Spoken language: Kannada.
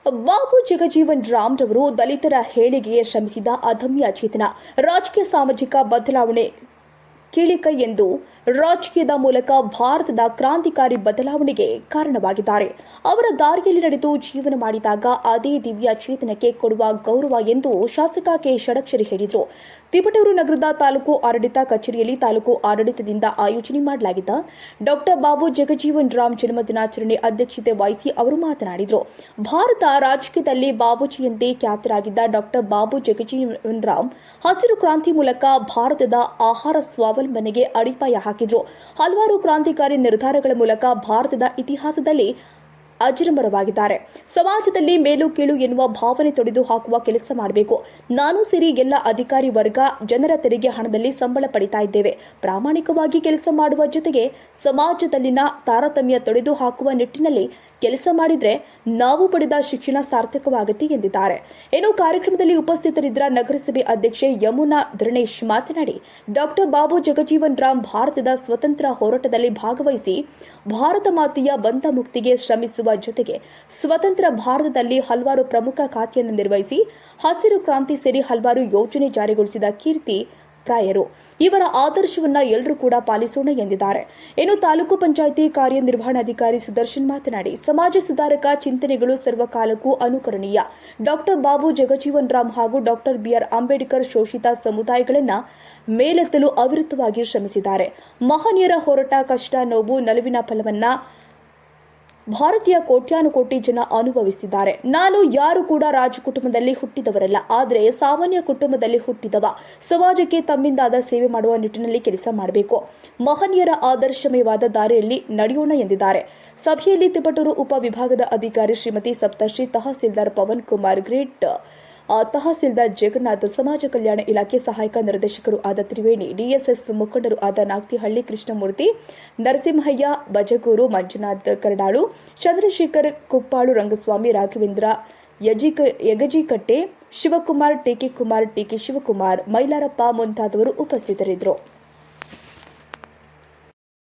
ಬಾಬು ಜಗಜೀವನ್ ರಾಮ್ ರವರು ದಲಿತರ ಏಳಿಗೆಗೆ ಶ್ರಮಿಸಿದ ಅದಮ್ಯ ಚೇತನ, ರಾಜಕೀಯ ಸಾಮಾಜಿಕ ಬದಲಾವಣೆ ಕೀಳಿಕ ಎಂದು ರಾಜಕೀಯದ ಮೂಲಕ ಭಾರತದ ಕ್ರಾಂತಿಕಾರಿ ಬದಲಾವಣೆಗೆ ಕಾರಣವಾಗಿದ್ದಾರೆ. ಅವರ ದಾರಿಯಲ್ಲಿ ನಡೆದು ಜೀವನ ಮಾಡಿದಾಗ ಅದೇ ದಿವ್ಯ ಚೇತನಕ್ಕೆ ಕೊಡುವ ಗೌರವ ಎಂದು ಶಾಸಕ ಕೆ ಷಡಕ್ಷರಿ ಹೇಳಿದರು. ತಿಪಟೂರು ನಗರದ ತಾಲೂಕು ಆಡಳಿತ ಕಚೇರಿಯಲ್ಲಿ ತಾಲೂಕು ಆಡಳಿತದಿಂದ ಆಯೋಜನೆ ಮಾಡಲಾಗಿದ್ದ ಡಾಕ್ಟರ್ ಬಾಬು ಜಗಜೀವನ್ ರಾಮ್ ಜನ್ಮದಿನಾಚರಣೆ ಅಧ್ಯಕ್ಷತೆ ವಹಿಸಿ ಅವರು ಮಾತನಾಡಿದರು. ಭಾರತ ರಾಜಕೀಯದಲ್ಲಿ ಬಾಬೂಜಿಯಂತೆ ಖ್ಯಾತರಾಗಿದ್ದ ಡಾಕ್ಟರ್ ಬಾಬು ಜಗಜೀವನ್ ರಾಮ್ ಹಸಿರು ಕ್ರಾಂತಿ ಮೂಲಕ ಭಾರತದ ಆಹಾರ ಸ್ವಾವಲಂಬನೆಗೆ ಅಡಿಪಾಯ ಹಾಕಿದ್ರು. ಹಲವಾರು ಕ್ರಾಂತಿಕಾರಿ ನಿರ್ಧಾರಗಳ ಮೂಲಕ ಭಾರತದ ಇತಿಹಾಸದಲ್ಲಿ ಅಜರಾಮರವಾಗಿದ್ದಾರೆ. ಸಮಾಜದಲ್ಲಿ ಮೇಲು ಕೀಳು ಎನ್ನುವ ಭಾವನೆ ತೊಡೆದು ಹಾಕುವ ಕೆಲಸ ಮಾಡಬೇಕು. ನಾನು ಸೇರಿ ಎಲ್ಲ ಅಧಿಕಾರಿ ವರ್ಗ ಜನರ ತೆರಿಗೆ ಹಣದಲ್ಲಿ ಸಂಬಳ ಪಡಿತಾ ಇದ್ದೇವೆ. ಪ್ರಾಮಾಣಿಕವಾಗಿ ಕೆಲಸ ಮಾಡುವ ಜೊತೆಗೆ ಸಮಾಜದಲ್ಲಿನ ತಾರತಮ್ಯ ತೊಡೆದು ಹಾಕುವ ನಿಟ್ಟಿನಲ್ಲಿ ಕೆಲಸ ಮಾಡಿದ್ರೆ ನಾವು ಪಡೆದ ಶಿಕ್ಷಣ ಸಾರ್ಥಕವಾಗುತ್ತೆ ಎಂದಿದ್ದಾರೆ. ಇನ್ನು ಕಾರ್ಯಕ್ರಮದಲ್ಲಿ ಉಪಸ್ಥಿತರಿದ್ದ ನಗರಸಭೆ ಅಧ್ಯಕ್ಷೆ ಯಮುನಾ ಧರಣೇಶ್ ಮಾತನಾಡಿ, ಡಾಕ್ಟರ್ ಬಾಬು ಜಗಜೀವನ್ ರಾಮ್ ಭಾರತದ ಸ್ವತಂತ್ರ ಹೋರಾಟದಲ್ಲಿ ಭಾಗವಹಿಸಿ ಭಾರತ ಮಾತೆಯ ಬಂಧ ಮುಕ್ತಿಗೆ ಶ್ರಮಿಸುವ ಜೊತೆಗೆ ಸ್ವತಂತ್ರ ಭಾರತದಲ್ಲಿ ಹಲವಾರು ಪ್ರಮುಖ ಖಾತೆಯನ್ನು ನಿರ್ವಹಿಸಿ ಹಸಿರು ಕ್ರಾಂತಿ ಸೇರಿ ಹಲವಾರು ಯೋಜನೆ ಜಾರಿಗೊಳಿಸಿದ ಕೀರ್ತಿ ಪ್ರಾಯರು. ಇವರ ಆದರ್ಶವನ್ನ ಎಲ್ಲರೂ ಕೂಡ ಪಾಲಿಸೋಣ ಎಂದಿದ್ದಾರೆ. ಇನ್ನು ತಾಲೂಕು ಪಂಚಾಯಿತಿ ಕಾರ್ಯನಿರ್ವಹಣಾಧಿಕಾರಿ ಸುದರ್ಶನ್ ಮಾತನಾಡಿ, ಸಮಾಜ ಸುಧಾರಕ ಚಿಂತನೆಗಳು ಸರ್ವಕಾಲಕ್ಕೂ ಅನುಕರಣೀಯ. ಡಾಕ್ಟರ್ ಬಾಬು ಜಗಜೀವನ್ ರಾಮ್ ಹಾಗೂ ಡಾಕ್ಟರ್ ಬಿಆರ್ ಅಂಬೇಡ್ಕರ್ ಶೋಷಿತ ಸಮುದಾಯಗಳನ್ನು ಮೇಲೆತ್ತಲು ಅವಿರತವಾಗಿ ಶ್ರಮಿಸಿದ್ದಾರೆ. ಮಹನೀಯರ ಹೋರಾಟ, ಕಷ್ಟ, ನೋವು, ನಲಿವಿನ ಫಲವನ್ನ ಭಾರತೀಯ ಕೋಟ್ಯಾನುಕೋಟಿ ಜನ ಅನುಭವಿಸಿದ್ದಾರೆ. ನಾನು ಯಾರು ಕೂಡ ರಾಜ ಕುಟುಂಬದಲ್ಲಿ ಹುಟ್ಟಿದವರಲ್ಲ, ಆದರೆ ಸಾಮಾನ್ಯ ಕುಟುಂಬದಲ್ಲಿ ಹುಟ್ಟಿದವ. ಸಮಾಜಕ್ಕೆ ತಮ್ಮಿಂದಾದ ಸೇವೆ ಮಾಡುವ ನಿಟ್ಟಿನಲ್ಲಿ ಕೆಲಸ ಮಾಡಬೇಕು. ಮಹನೀಯರ ಆದರ್ಶಮಯವಾದ ದಾರಿಯಲ್ಲಿ ನಡೆಯೋಣ ಎಂದಿದ್ದಾರೆ. ಸಭೆಯಲ್ಲಿ ತಿಪಟೂರು ಉಪ ವಿಭಾಗದ ಅಧಿಕಾರಿ ಶ್ರೀಮತಿ ಸಪ್ತಶ್ರೀ, ತಹಸೀಲ್ದಾರ್ ಪವನ್ ಕುಮಾರ್ ಗ್ರೇಟ್, ತಹಸೀಲ್ದಾರ್ ಜಗನ್ನಾಥ್, ಸಮಾಜ ಕಲ್ಯಾಣ ಇಲಾಖೆ ಸಹಾಯಕ ನಿರ್ದೇಶಕರು ಆದ ತ್ರಿವೇಣಿ, ಡಿಎಸ್ಎಸ್ ಮುಖಂಡರು ಆದ ನಾಗ್ತಿಹಳ್ಳಿ ಕೃಷ್ಣಮೂರ್ತಿ, ನರಸಿಂಹಯ್ಯ ಬಜಗೂರು, ಮಂಜುನಾಥ್ ಕರಡಾಳು, ಚಂದ್ರಶೇಖರ್ ಕುಪ್ಪಾಳು, ರಂಗಸ್ವಾಮಿ, ರಾಘವೇಂದ್ರ ಯಗಜಿಕಟ್ಟೆ, ಶಿವಕುಮಾರ್, ಟಿಕೆ ಕುಮಾರ್, ಟಿಕೆ ಶಿವಕುಮಾರ್, ಮೈಲಾರಪ್ಪ ಮುಂತಾದವರು ಉಪಸ್ಥಿತರಿದ್ದರು.